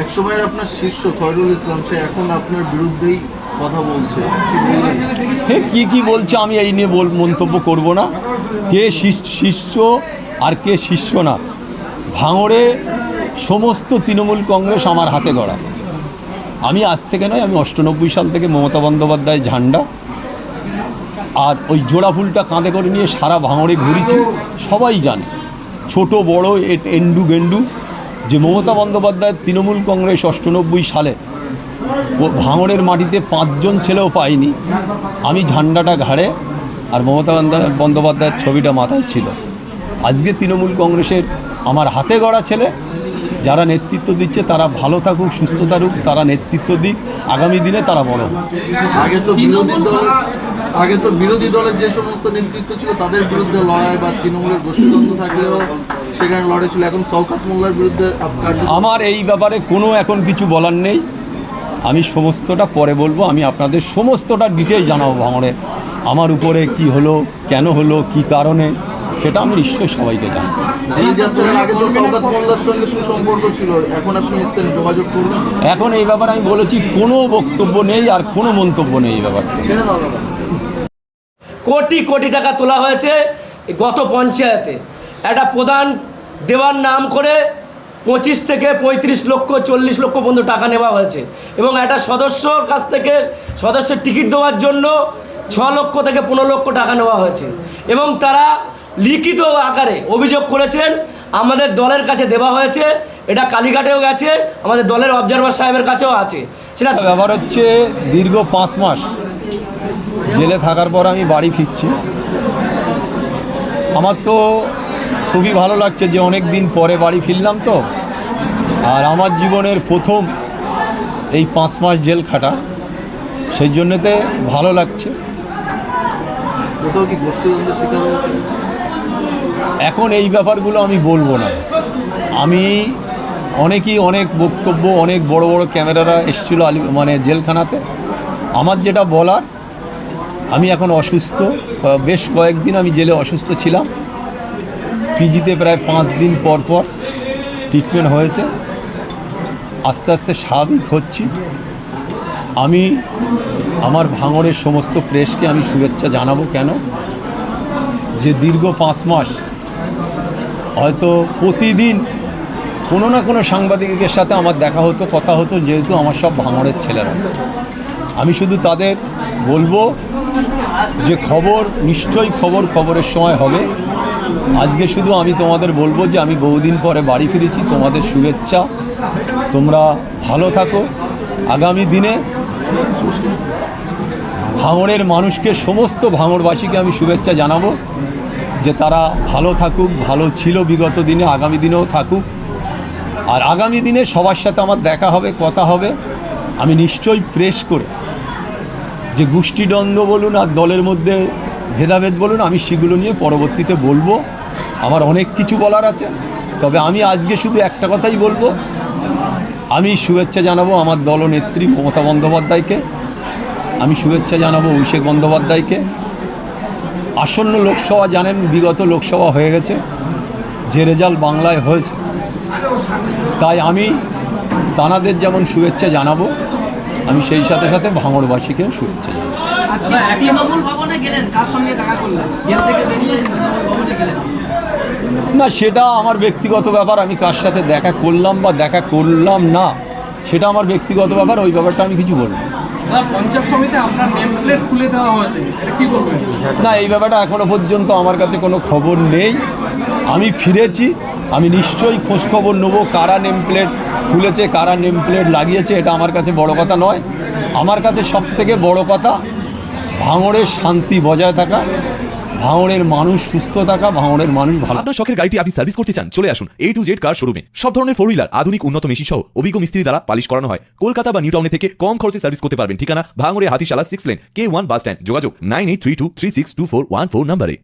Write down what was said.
এক সময়ের আপনার শিষ্য খয়রুল ইসলাম সে এখন আপনার বিরুদ্ধেই কথা বলছে, হ্যাঁ কি বলছে আমি এই নিয়ে মন্তব্য করব না। কে শিষ্য আর কে শিষ্য না, ভাঙড়ে সমস্ত তৃণমূল কংগ্রেস আমার হাতে গড়া। আমি আজ থেকে নয়, আমি 98 সাল থেকে মমতা বন্দ্যোপাধ্যায় ঝান্ডা আর ওই জোড়া ফুলটা কাঁধে করে নিয়ে সারা ভাঙড়ে ঘুরেছি। সবাই জানে, ছোট বড় এন্ডু গেন্ডু, যে মমতা বন্দ্যোপাধ্যায়ের তৃণমূল কংগ্রেস 98 সালে ভাঙড়ের মাটিতে 5 জন ছেলেও পায়নি। আমি ঝান্ডাটা ঘাড়ে আর মমতা বন্দ্যোপাধ্যায়ের ছবিটা মাথায় ছিল। আজকে তৃণমূল কংগ্রেসের আমার হাতে গড়া ছেলে যারা নেতৃত্ব দিচ্ছে তারা ভালো থাকুক, সুস্থ থাকুক, তারা নেতৃত্ব দিক, আগামী দিনে তারা বড়। আগে তো বিরোধী দলের যে সমস্ত নেতৃত্ব ছিল তাদের বিরুদ্ধে লড়াই বা তৃণমূলের গোষ্ঠীদ্বন্দ্ব থাকলেও সেখানে লড়াই ছিল, এখন শওকত মোল্লার বিরুদ্ধে। আমার এই ব্যাপারে কোনো এখন কিছু বলার নেই, আমি সমস্তটা পরে বলবো। আমি আপনাদের সমস্তটা ডিটেইল জানাবো ভাঙড়ে আমার উপরে কি হলো, কেন হলো, কি কারণে, সেটা আমি নিশ্চয়ই সবাইকে জানি। এই যাত্রার আগে তো শওকত মোল্লার সঙ্গে সুসম্পর্ক ছিল, এখন আপনি এসেছেন, যোগাযোগ করবেন? এখন এই ব্যাপারে আমি বলেছি কোনো বক্তব্য নেই আর কোনো মন্তব্য নেই এই ব্যাপারটা। কোটি কোটি টাকা তোলা হয়েছে গত পঞ্চায়েতে। একটা প্রধান দেওয়ার নাম করে 25 থেকে 35 লক্ষ 40 লক্ষ পর্যন্ত টাকা নেওয়া হয়েছে এবং একটা সদস্যর কাছ থেকে সদস্যের টিকিট দেওয়ার জন্য 6 লক্ষ থেকে 15 লক্ষ টাকা নেওয়া হয়েছে এবং তারা লিখিত আকারে অভিযোগ করেছেন আমাদের দলের কাছে দেওয়া হয়েছে। এটা কালীঘাটেও গেছে, আমাদের দলের অবজারভার সাহেবের কাছেও আছে। সেটা ব্যাপার হচ্ছে দীর্ঘ 5 মাস জেলে থাকার পর আমি বাড়ি ফিরছি। আমার তো খুবই ভালো লাগছে যে অনেক দিন পরে বাড়ি ফিরলাম তো, আর আমার জীবনের প্রথম এই 5 মাস জেল খাটা, সেই জন্যতে ভালো লাগছে। কোথাও কি গোষ্ঠীদ্বন্দ্বের শিকার হয়েছে? এখন এই ব্যাপারগুলো আমি বলবো না। আমি অনেক বক্তব্য, অনেক বড় বড় ক্যামেরারা এসেছিলো মানে জেলখানাতে। আমার যেটা বলার, আমি এখন অসুস্থ, বেশ কয়েকদিন আমি জেলে অসুস্থ ছিলাম। পিজিতে প্রায় 5 দিন পর ট্রিটমেন্ট হয়েছে, আস্তে আস্তে স্বাভাবিক হচ্ছি। আমি আমার ভাঙড়ের সমস্ত প্রেসকে আমি শুভেচ্ছা জানাবো। কেন যে দীর্ঘ 5 মাস হয়তো প্রতিদিন কোনো না কোনো সাংবাদিকের সাথে আমার দেখা হতো, কথা হতো, যেহেতু আমার সব ভাঙড়ের ছেলেরা। আমি শুধু তাদের বলবো যে খবর নিশ্চয়ই খবরের সময় হবে। আজকে শুধু আমি তোমাদের বলবো যে আমি বহুদিন পরে বাড়ি ফিরেছি, তোমাদের শুভেচ্ছা, তোমরা ভালো থাকো। আগামী দিনে ভাঙড়ের মানুষকে, সমস্ত ভাঙড়বাসীকে আমি শুভেচ্ছা জানাবো যে তারা ভালো থাকুক, ভালো ছিল বিগত দিনে, আগামী দিনেও থাকুক। আর আগামী দিনে সবার সাথে আমার দেখা হবে, কথা হবে। আমি নিশ্চয়ই প্রেস করে যে গোষ্ঠীদ্বন্দ্ব বলুন আর দলের মধ্যে ভেদাভেদ বলুন, আমি সেগুলো নিয়ে পরবর্তীতে বলবো। আমার অনেক কিছু বলার আছে, তবে আমি আজকে শুধু একটা কথাই বলবো। আমি শুভেচ্ছা জানাবো আমার দলনেত্রী মমতা বন্দ্যোপাধ্যায়কে, আমি শুভেচ্ছা জানাবো অভিষেক বন্দ্যোপাধ্যায়কে। আসন্ন লোকসভা জানেন, বিগত লোকসভা হয়ে গেছে, যে রেজাল্ট বাংলায় হয়েছে, তাই আমি তানাদের যেমন শুভেচ্ছা জানাবো, আমি সেই সাথে সাথে ভাঙড়বাসীকেও শুভেচ্ছা জানাবো। না, সেটা আমার ব্যক্তিগত ব্যাপার। আমি কার সাথে দেখা করলাম বা দেখা করলাম না, সেটা আমার ব্যক্তিগত ব্যাপার, ওই ব্যাপারটা আমি কিছু বলবো না। এই ব্যাপারটা এখনো পর্যন্ত আমার কাছে কোনো খবর নেই। আমি ফিরেছি, আমি নিশ্চয়ই খোঁজখবর নেবো কারা নেম প্লেট খুলেছে, কারা নেম প্লেট লাগিয়েছে। এটা আমার কাছে বড় কথা নয়। আমার কাছে সবথেকে বড় কথা ভাঙড়ের শান্তি বজায় থাকা, ভাঙড়ের মানুষ সুস্থ থাকা, ভাঙড়ের মানুষ ভালো। আপনার শখের গাড়িটি আপনি সার্ভিস করতে চান, চলে আসুন A to Z কার শোরুমে। সব ধরনের 4 হুইলার, আধুনিক উন্নত মেশিন সহ অভিজ্ঞ মিস্ত্রি দ্বারা পালিশ করানো হয়। কলকাতা বা নিউ টাউনে থেকে কম খরচে সার্ভিস করতে পারবেন। ঠিকানা ভাঙড়ে Hatishala 6 lane K1 bus stand. যোগাযোগ 9832362414 নম্বরে।